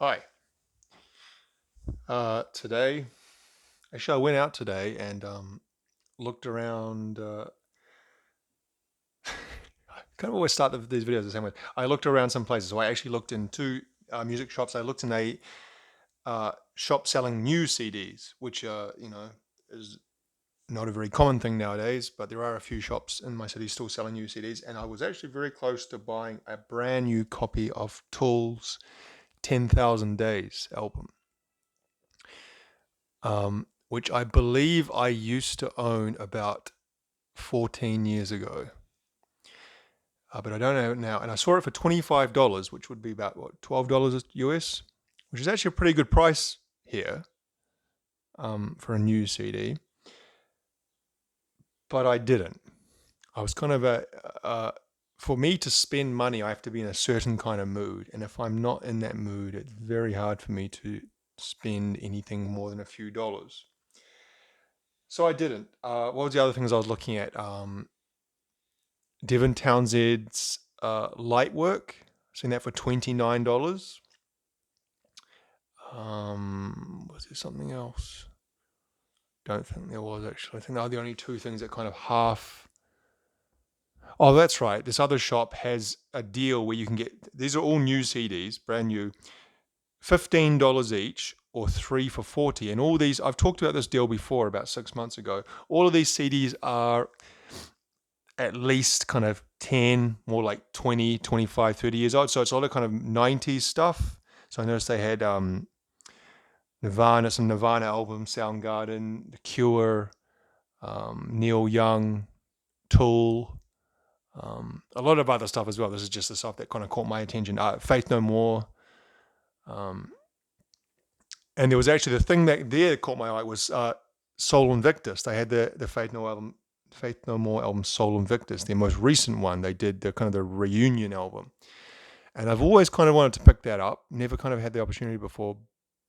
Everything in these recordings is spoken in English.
Hi. Today, actually, I went out today and looked around. I kind of always start these videos the same way. I looked around some places. So I actually looked in two music shops. I looked in a shop selling new CDs, which is not a very common thing nowadays. But there are a few shops in my city still selling new CDs, and I was actually very close to buying a brand new copy of Tool's 10,000 Days album. Which I believe I used to own about 14 years ago. But I don't know it now. And I saw it for $25, which would be about, what, $12 US, which is actually a pretty good price here for a new CD. But I didn't. I was kind of for me to spend money, I have to be in a certain kind of mood. And if I'm not in that mood, it's very hard for me to spend anything more than a few dollars. So I didn't. What was the other things I was looking at? Devon Townsend's Light Work. Seen that for $29. Was there something else? Don't think there was actually. I think they are the only two things that kind of half. Oh, that's right. This other shop has a deal where you can get. These are all new CDs, brand new, $15 each, or three for 40. And all these, I've talked about this deal before, about 6 months ago. All of these CDs are at least kind of 10, more like 20, 25, 30 years old. So it's a lot of kind of 90s stuff. So I noticed they had Nirvana, some Nirvana albums, Soundgarden, The Cure, Neil Young, Tool, a lot of other stuff as well. This is just the stuff that kind of caught my attention. Faith No More. And there was actually the thing that caught my eye was Soul Invictus. They had the Faith No More album, Soul Invictus, their most recent one. They did the kind of the reunion album. And I've always kind of wanted to pick that up. Never kind of had the opportunity before.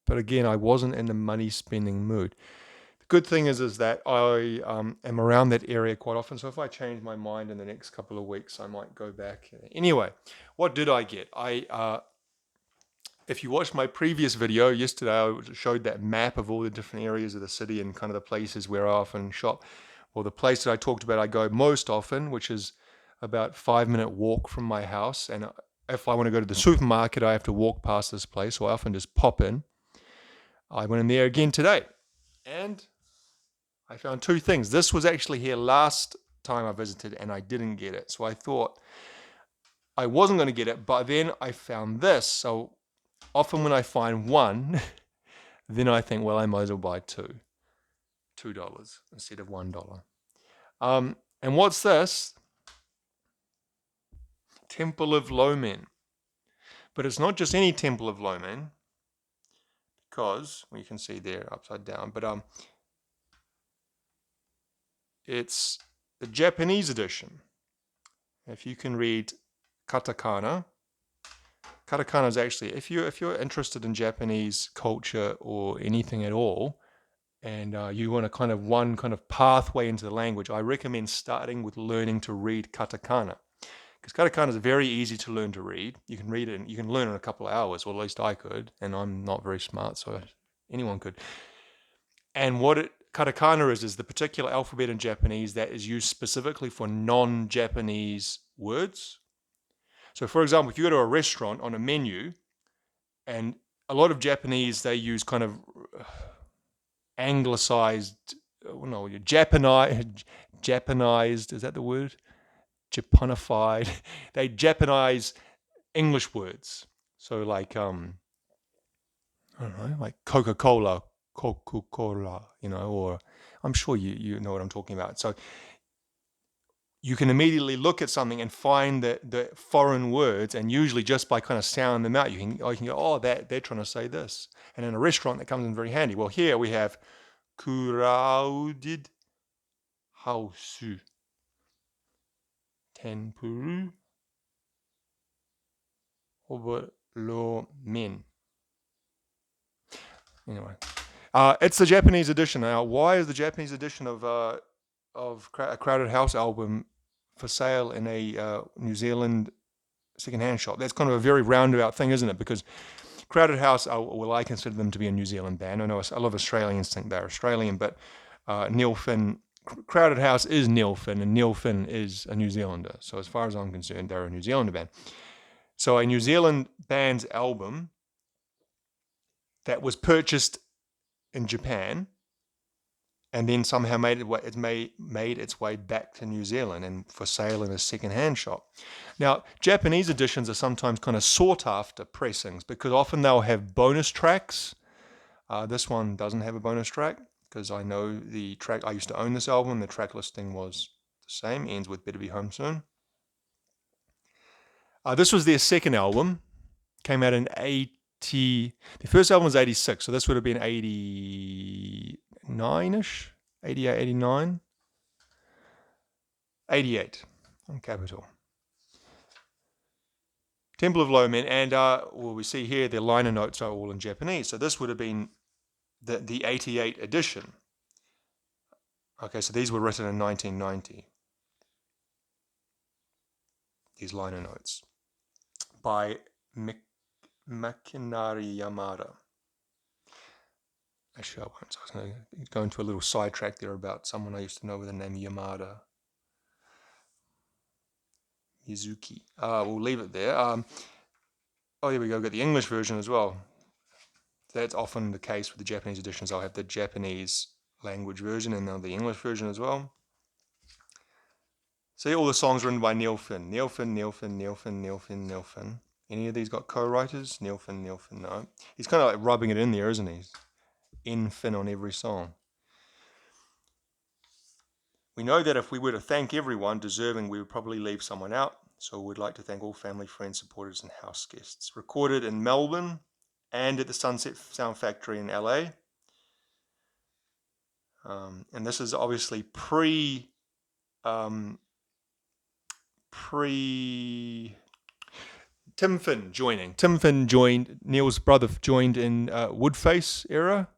But again, I wasn't in the money spending mood. The good thing is that I am around that area quite often. So if I change my mind in the next couple of weeks, I might go back. Anyway, what did I get? If you watched my previous video yesterday, I showed that map of all the different areas of the city and kind of the places where I often shop. Well, the place that I talked about I go most often, which is about 5 minute walk from my house. And if I want to go to the supermarket, I have to walk past this place. So I often just pop in. I went in there again today. And I found two things. This was actually here last time I visited and I didn't get it. So I thought I wasn't going to get it, but then I found this. So often when I find one, then I think, well, I might as well buy two. $2 instead of $1. And what's this? Temple of Lomen. But it's not just any Temple of Lomen, because well, you can see there upside down, but it's the Japanese edition. If you can read katakana, katakana is actually, if you're interested in Japanese culture or anything at all, and you want a kind of pathway into the language, I recommend starting with learning to read katakana. Because katakana is very easy to learn to read. You can read it, and you can learn in a couple of hours, or at least I could, and I'm not very smart, so anyone could. And what katakana is the particular alphabet in Japanese that is used specifically for non-Japanese words. So, for example, if you go to a restaurant on a menu, and a lot of Japanese, they use kind of anglicized, no, Japanized, is that the word? Japanified. They Japanize English words. So like, I don't know, like Coca-Cola, or I'm sure you know what I'm talking about. So you can immediately look at something and find the foreign words, and usually just by kind of sounding them out, you can go, oh, they're trying to say this. And in a restaurant, that comes in very handy. Well, here we have crowded house, tempuru, overlomin. Anyway, it's the Japanese edition. Now, why is the Japanese edition of a Crowded House album for sale in a New Zealand secondhand shop? That's kind of a very roundabout thing, isn't it? Because Crowded House, well, I consider them to be a New Zealand band. I know a lot of Australians think they're Australian, but Neil Finn, Crowded House is Neil Finn, and Neil Finn is a New Zealander. So as far as I'm concerned, they're a New Zealander band. So a New Zealand band's album that was purchased in Japan and then somehow made its way back to New Zealand and for sale in a second-hand shop. Now, Japanese editions are sometimes kind of sought after pressings because often they'll have bonus tracks. This one doesn't have a bonus track because I know the track. I used to own this album. The track listing was the same. Ends with "Better Be Home Soon." This was their second album. Came out in 80. The first album was 86, so this would have been 89-ish, 88, 89, 88 on Capitol. Temple of Low Men, and we see here the liner notes are all in Japanese. So this would have been the 88 edition. Okay, so these were written in 1990. These liner notes by Makinari Yamada. Actually, I won't. So I was going to go into a little sidetrack there about someone I used to know with the name Yamada. Mizuki. We'll leave it there. Oh, here we go. We've got the English version as well. That's often the case with the Japanese editions. I'll have the Japanese language version and now the English version as well. See, all the songs written by Neil Finn. Neil Finn, Neil Finn, Neil Finn, Neil Finn, Neil Finn. Any of these got co-writers? Neil Finn, Neil Finn, no. He's kind of like rubbing it in there, isn't he? In Finn on every song. We know that if we were to thank everyone deserving, we would probably leave someone out. So we'd like to thank all family, friends, supporters, and house guests. Recorded in Melbourne and at the Sunset Sound Factory in LA. And this is obviously pre Tim Finn joining. Tim Finn joined, Neil's brother joined in Woodface era,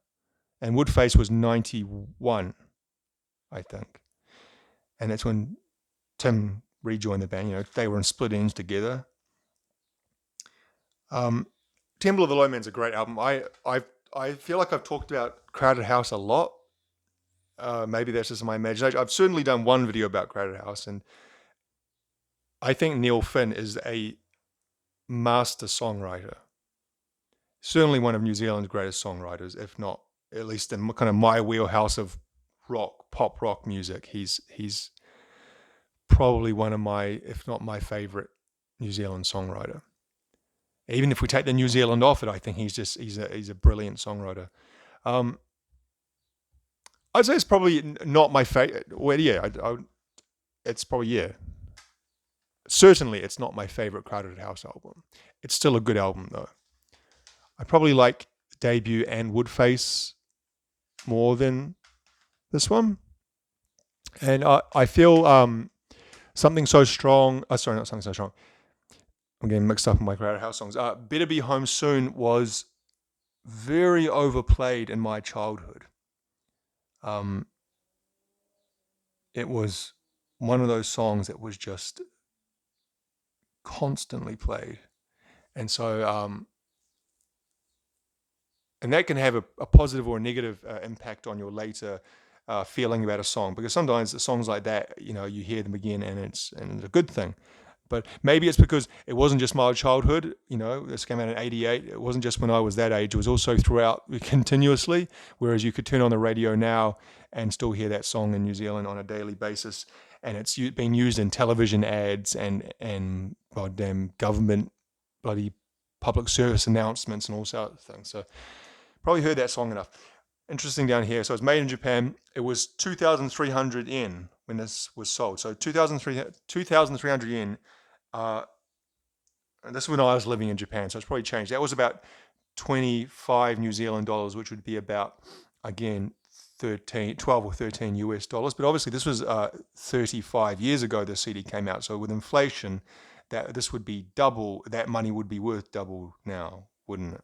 and Woodface was 91, I think. And that's when Tim rejoined the band. You know, they were in Split Ends together. Temple of the Low Man's a great album. I feel like I've talked about Crowded House a lot. Maybe that's just my imagination. I've certainly done one video about Crowded House, and I think Neil Finn is a master songwriter. Certainly one of New Zealand's greatest songwriters, if not, at least in kind of my wheelhouse of pop rock music. He's probably one of my, if not my favorite New Zealand songwriter. Even if we take the New Zealand off it, I think he's a brilliant songwriter. I'd say it's probably not my favorite. Well, yeah, it's probably, yeah. Certainly, it's not my favorite Crowded House album. It's still a good album, though. I probably like Debut and Woodface more than this one. And I feel Something So Strong. Sorry, not Something So Strong. I'm getting mixed up in my Crowded House songs. Better Be Home Soon was very overplayed in my childhood. It was one of those songs that was just constantly played. And so, and that can have a positive or a negative impact on your later feeling about a song, because sometimes the songs like that, you know, you hear them again and it's a good thing. But maybe it's because it wasn't just my childhood, you know, this came out in 88. It wasn't just when I was that age. It was also throughout continuously, whereas you could turn on the radio now and still hear that song in New Zealand on a daily basis. And it's been used in television ads and goddamn government bloody public service announcements and all sorts of things. So probably heard that song enough. Interesting down here. So it's made in Japan. It was 2,300 yen when this was sold. So 2,300 yen. And this is when I was living in Japan, so it's probably changed. That was about 25 New Zealand dollars, which would be about, again, 12 or 13 US dollars. But obviously this was 35 years ago the CD came out. So with inflation, this would be double. That money would be worth double now, wouldn't it?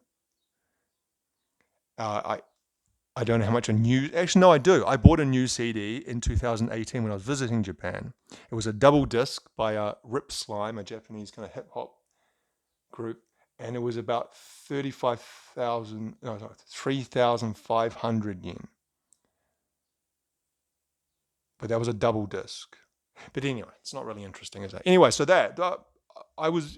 I don't know how much actually, no, I do. I bought a new CD in 2018 when I was visiting Japan. It was a double disc by Rip Slime, a Japanese kind of hip hop group. and it was about 35,000, no, sorry, 3,500 yen. But that was a double disc. But anyway, it's not really interesting, is it? Anyway, so that I was,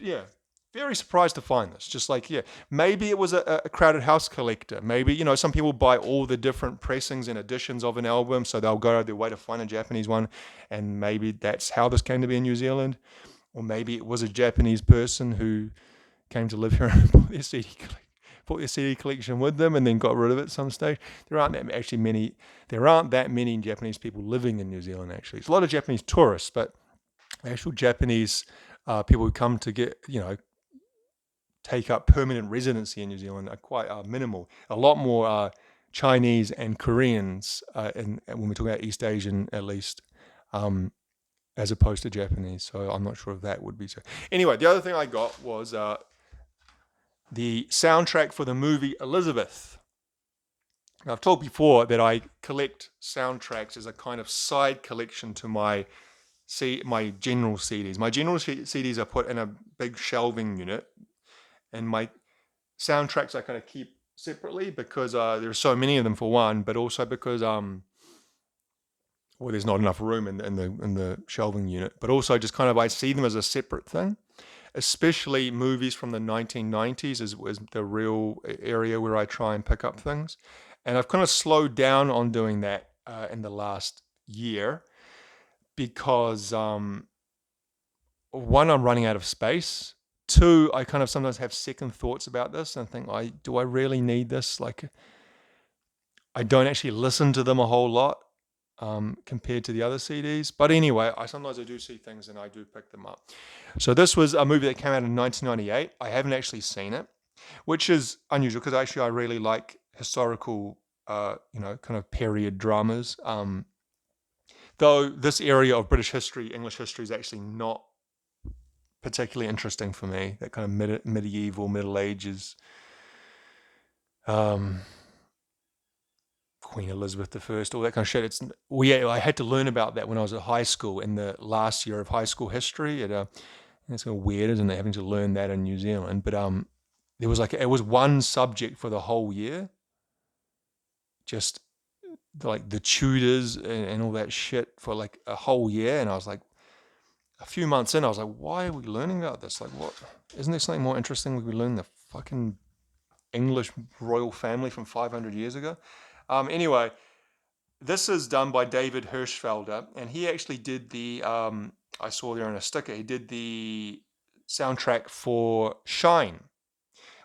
very surprised to find this. Just like, maybe it was a crowded house collector. Maybe, some people buy all the different pressings and editions of an album, so they'll go out of their way to find a Japanese one, and maybe that's how this came to be in New Zealand. Or maybe it was a Japanese person who came to live here and bought their CD collection with them and then got rid of it at some stage. There aren't that many Japanese people living in New Zealand, actually. It's a lot of Japanese tourists, but actual Japanese people who come to take up permanent residency in New Zealand are quite minimal. A lot more Chinese and Koreans, and when we talk about East Asian at least, as opposed to Japanese. So I'm not sure if that would be so. Anyway, the other thing I got was the soundtrack for the movie Elizabeth. Now, I've told before that I collect soundtracks as a kind of side collection to my general CDs. My general CDs are put in a big shelving unit, and my soundtracks I kind of keep separately because there are so many of them, for one, but also because there's not enough room in the shelving unit, but also just kind of I see them as a separate thing. Especially movies from the 1990s is the real area where I try and pick up things. And I've kind of slowed down on doing that in the last year because, one, I'm running out of space. Two, I kind of sometimes have second thoughts about this and think, do I really need this? Like, I don't actually listen to them a whole lot. Compared to the other CDs. But anyway, sometimes I do see things and I do pick them up. So this was a movie that came out in 1998. I haven't actually seen it, which is unusual because actually I really like historical, kind of period dramas. Though this area of British history, English history, is actually not particularly interesting for me. That kind of medieval, Middle Ages, Queen Elizabeth I, all that kind of shit. I had to learn about that when I was at high school in the last year of high school history. It's kind of weird, isn't it, having to learn that in New Zealand? But it was one subject for the whole year, just like the Tudors and all that shit for like a whole year. And I was like, a few months in, I was like, why are we learning about this? Like, what? Isn't there something more interesting? We learn the fucking English royal family from 500 years ago. Anyway, this is done by David Hirschfelder, and he actually did I saw there in a sticker, he did the soundtrack for Shine,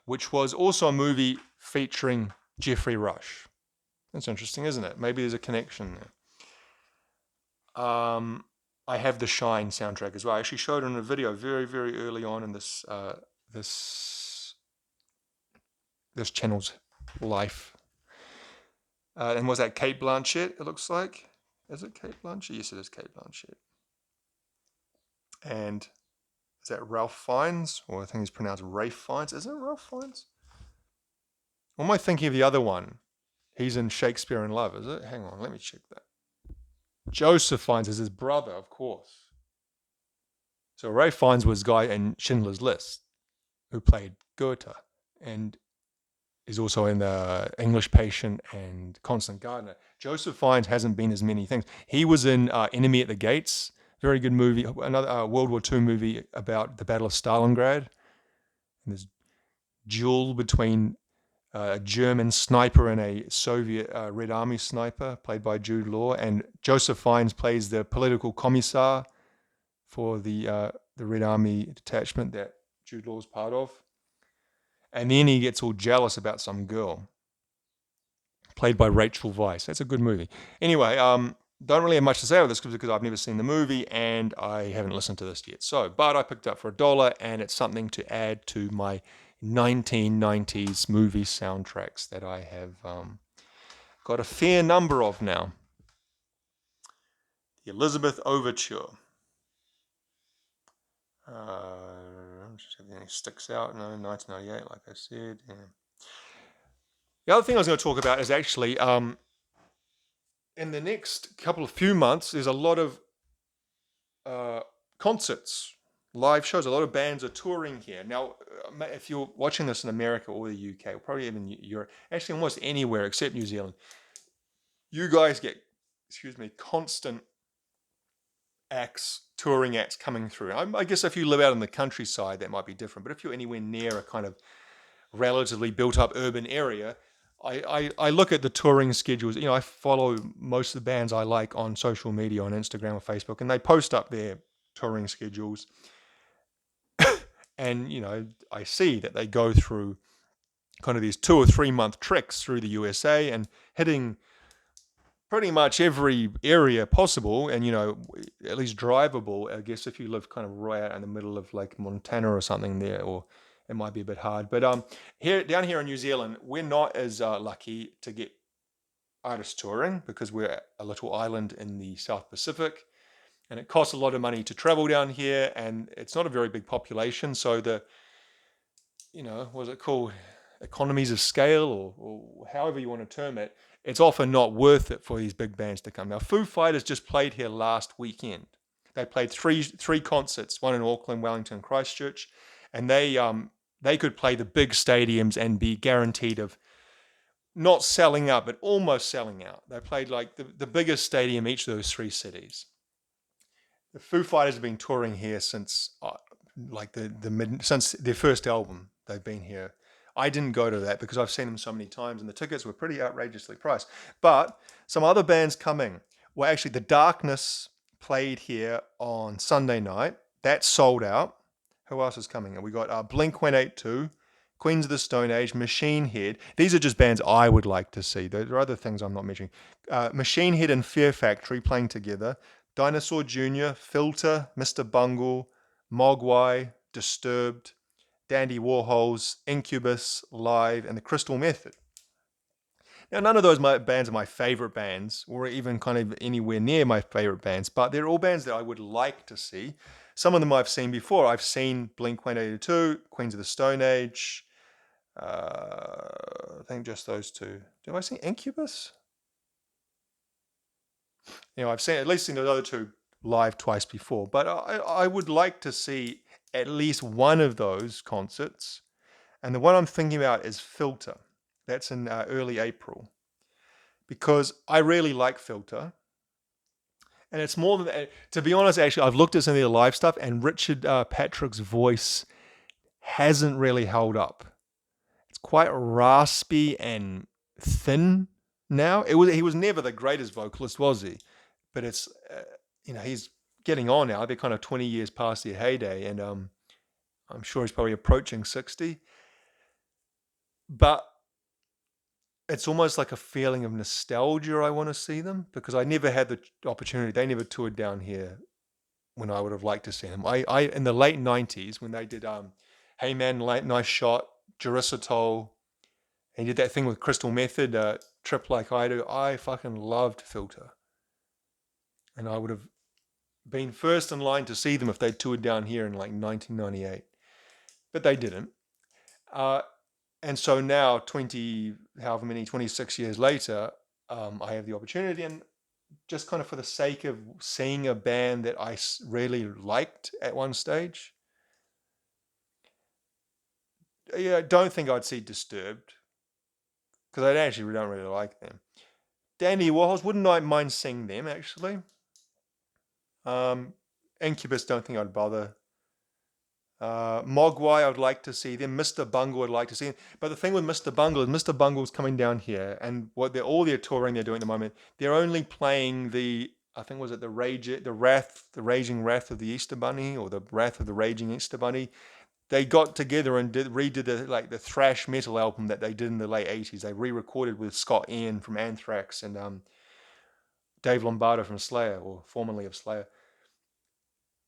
which was also a movie featuring Geoffrey Rush. That's interesting, isn't it? Maybe there's a connection there. I have the Shine soundtrack as well. I actually showed it in a video very, very early on in this channel's life. And was that Cate Blanchett, it looks like? Is it Cate Blanchett? Yes, it is Cate Blanchett. And is that Ralph Fiennes? Or I think it's pronounced Rafe Fiennes. Is it Ralph Fiennes? Or am I thinking of the other one? He's in Shakespeare in Love, is it? Hang on, let me check that. Joseph Fiennes is his brother, of course. So Ralph Fiennes was the guy in Schindler's List who played Goethe. And is also in the English Patient and Constant Gardener. Joseph Fiennes hasn't been as many things. He was in Enemy at the Gates, very good movie, another World War II movie about the Battle of Stalingrad. And this duel between a German sniper and a Soviet Red Army sniper, played by Jude Law. And Joseph Fiennes plays the political commissar for the Red Army detachment that Jude Law is part of. And then he gets all jealous about some girl, played by Rachel Weisz. That's a good movie. Anyway, don't really have much to say about this because I've never seen the movie and I haven't listened to this yet. But I picked it up for $1 and it's something to add to my 1990s movie soundtracks that I have got a fair number of now. The Elizabeth Overture. Just if anything sticks out. No, 1998, like I said. Yeah. The other thing I was going to talk about is actually in the next few months, there's a lot of concerts live shows. A lot of bands are touring here. Now, if you're watching this in America or the UK, or probably even Europe, actually almost anywhere except New Zealand, you guys get, excuse me, constant acts, touring acts coming through. I guess if you live out in the countryside, that might be different. But if you're anywhere near a kind of relatively built up urban area, I look at the touring schedules. I follow most of the bands I like on social media, on Instagram or Facebook, and they post up their touring schedules. And, I see that they go through kind of these 2 or 3 month treks through the USA and hitting pretty much every area possible, and at least drivable. I guess if you live kind of right out in the middle of like Montana or something there, or it might be a bit hard. But down here in New Zealand, we're not as lucky to get artists touring because we're a little island in the South Pacific, and it costs a lot of money to travel down here, and it's not a very big population. So what's it called? Economies of scale, or however you want to term it, it's often not worth it for these big bands to come. Now, Foo Fighters just played here last weekend. They played three concerts, one in Auckland, Wellington, Christchurch, and they could play the big stadiums and be guaranteed of not selling out, but almost selling out. They played like the biggest stadium each of those three cities. The Foo Fighters have been touring here since since their first album. They've been here. I didn't go to that because I've seen them so many times, and the tickets were pretty outrageously priced. But some other bands coming. Well, actually, The Darkness played here on Sunday night. That sold out. Who else is coming? We got Blink-182, Queens of the Stone Age, Machine Head. These are just bands I would like to see. There are other things I'm not mentioning. Machine Head and Fear Factory playing together. Dinosaur Jr., Filter, Mr. Bungle, Mogwai, Disturbed, Dandy Warhols, Incubus, Live, and the Crystal Method. Now, none of those bands are my favorite bands, or even kind of anywhere near my favorite bands, but they're all bands that I would like to see. Some of them I've seen before. I've seen Blink-182, Queens of the Stone Age. I think just those two. Did I see Incubus? I've at least seen those other two live twice before, but I would like to see at least one of those concerts. And the one I'm thinking about is Filter. That's in early April. Because I really like Filter. And it's more than, to be honest, actually, I've looked at some of their live stuff, and Richard Patrick's voice hasn't really held up. It's quite raspy and thin now. He was never the greatest vocalist, was he? But it's, he's getting on now. They're kind of 20 years past their heyday, and I'm sure he's probably approaching 60. But it's almost like a feeling of nostalgia. I want to see them because I never had the opportunity. They never toured down here when I would have liked to see them. I in the late 90s when they did Hey Man, Nice Shot, Jerusalem, and he did that thing with Crystal Method, Trip Like I Do. I fucking loved Filter. And I would have been first in line to see them if they toured down here in like 1998. But they didn't. And so now, 26 years later, I have the opportunity, and just kind of for the sake of seeing a band that I really liked at one stage. Yeah, I don't think I'd see Disturbed, because I actually don't really like them. Dandy Warhols, wouldn't I mind seeing them, actually. Incubus, don't think I'd bother. Mogwai, I'd like to see them. Mr. Bungle, I'd like to see them. But the thing with Mr. Bungle is Mr. Bungle's coming down here, and all their touring they're doing at the moment, they're only playing I think was it the Raging Wrath of the Easter Bunny, or the Wrath of the Raging Easter Bunny. They got together and redid the thrash metal album that they did in the late 80s. They re-recorded with Scott Ian from Anthrax and Dave Lombardo from Slayer, or formerly of Slayer.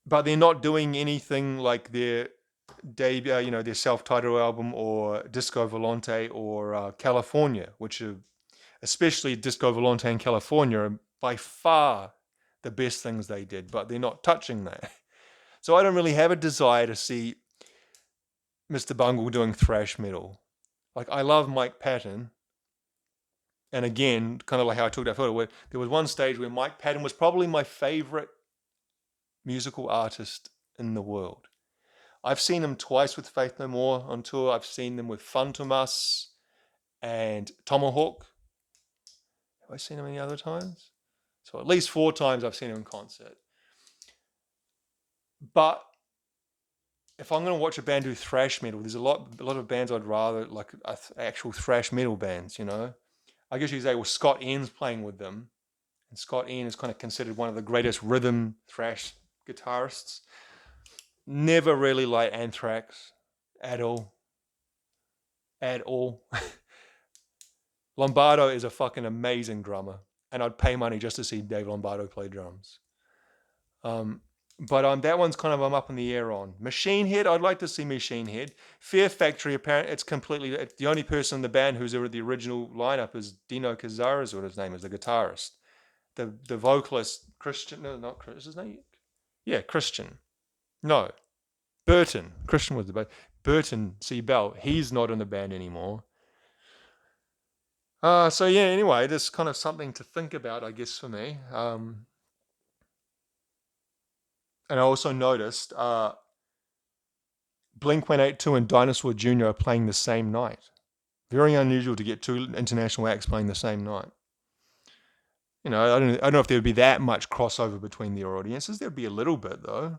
But they're not doing anything like their debut, their self-titled album, or Disco Volante, or California, which are, especially Disco Volante and California, are by far the best things they did, but they're not touching that. So I don't really have a desire to see Mr. Bungle doing thrash metal. Like, I love Mike Patton. And again, kind of like how I took that photo, where there was one stage where Mike Patton was probably my favorite musical artist in the world. I've seen them twice with Faith No More on tour. I've seen them with Fantomas and Tomahawk. Have I seen them any other times? So at least 4 times I've seen them in concert. But if I'm going to watch a band do thrash metal, there's a lot of bands I'd rather, like actual thrash metal bands, you know. I guess you could say, well, Scott Ian's playing with them. And Scott Ian is kind of considered one of the greatest rhythm thrash guitarists. Never really liked Anthrax at all. At all. Lombardo is a fucking amazing drummer. And I'd pay money just to see Dave Lombardo play drums. But that one's kind of I'm up in the air on. Machine Head, I'd like to see Machine Head. Fear Factory, apparently it's the only person in the band who's the original lineup is Dino Cazares, what his name is, the guitarist. The vocalist, Christian, no, not Christian, is his name? Yeah, Christian. No, Burton. Christian was the band. Burton C. Bell, he's not in the band anymore. So yeah, anyway, there's kind of something to think about, I guess, for me. And I also noticed Blink-182 and Dinosaur Jr. are playing the same night. Very unusual to get 2 international acts playing the same night. You know, I don't know if there would be that much crossover between their audiences. There'd be a little bit, though.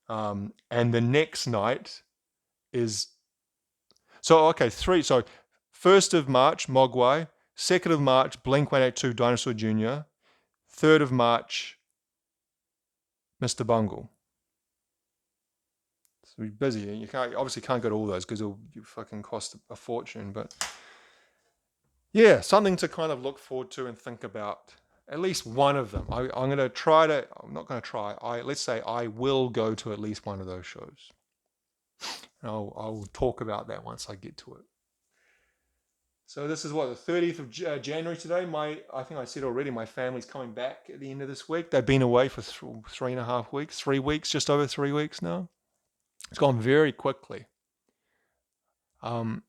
And the next night is... So, okay, 3. So, 1st of March, Mogwai. 2nd of March, Blink-182, Dinosaur Jr. 3rd of March, Mr. Bungle. So you're busy. You obviously can't go to all those because you fucking cost a fortune. But yeah, something to kind of look forward to and think about. At least one of them. I'm going to try to. I'm not going to try. Let's say I will go to at least one of those shows. And I'll talk about that once I get to it. So this is what, the 30th of January today. I think I said already, my family's coming back at the end of this week. They've been away for 3.5 weeks, 3 weeks, just over 3 weeks now. It's gone very quickly. In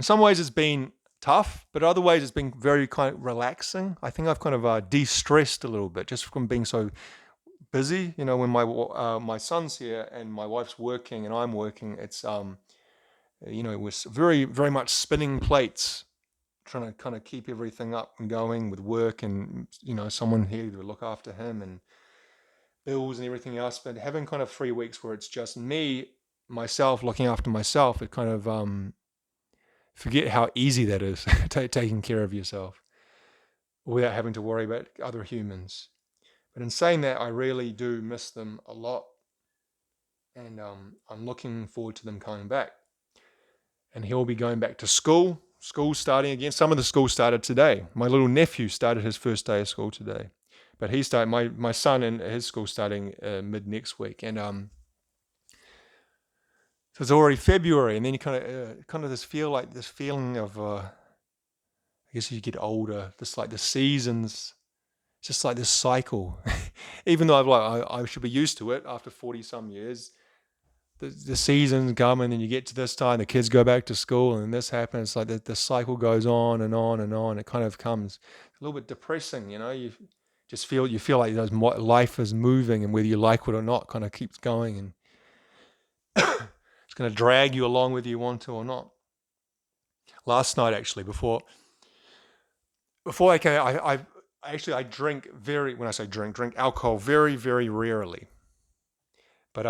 some ways it's been tough, but other ways it's been very kind of relaxing. I think I've kind of de-stressed a little bit just from being so busy. You know, when my son's here and my wife's working and I'm working, it's it was very, very much spinning plates, trying to kind of keep everything up and going with work and, someone here to look after him and bills and everything else. But having kind of 3 weeks where it's just myself looking after myself, it kind of forget how easy that is, taking care of yourself without having to worry about other humans. But in saying that, I really do miss them a lot. And I'm looking forward to them coming back. And he'll be going back to school. School's starting again. Some of the school started today. My little nephew started his first day of school today. But he started, my son and his school starting mid next week. And so it's already February. And then you kind of this feeling of, I guess you get older, just like the seasons, just like this cycle. Even though I should be used to it after 40 some years. The seasons come and then you get to this time, the kids go back to school and this happens. It's like the cycle goes on and on and on. It kind of comes a little bit depressing, You just feel like life is moving and whether you like it or not kind of keeps going and it's going to drag you along whether you want to or not. Last night, actually, before I came, I drink when I say drink alcohol very, very rarely. But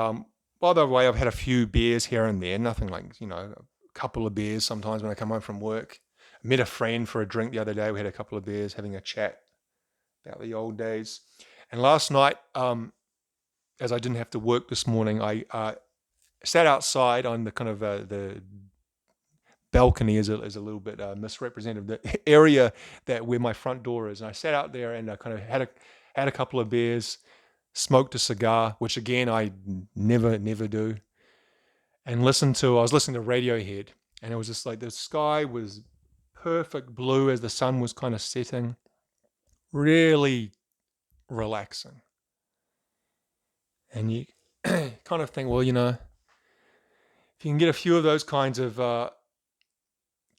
by the way, I've had a few beers here and there, nothing like, a couple of beers sometimes when I come home from work. I met a friend for a drink the other day. We had a couple of beers, having a chat about the old days. And last night, as I didn't have to work this morning, I sat outside on the kind of the balcony is a little bit misrepresented, the area where my front door is. And I sat out there and I kind of had a couple of beers, smoked a cigar, which again I never do, and I was listening to Radiohead, and it was just like the sky was perfect blue as the sun was kind of setting, really relaxing. And you kind of think, well, if you can get a few of those kinds of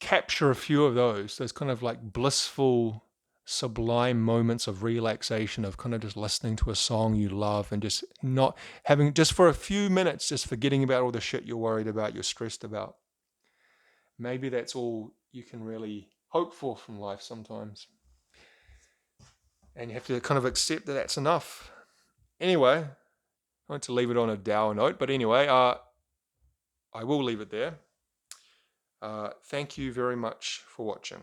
capture a few of those kind of like blissful sublime moments of relaxation, of kind of just listening to a song you love and just not having, just for a few minutes, just forgetting about all the shit you're worried about, you're stressed about. Maybe that's all you can really hope for from life sometimes. And you have to kind of accept that that's enough. Anyway, I want to leave it on a dour note, but anyway, I will leave it there. Thank you very much for watching.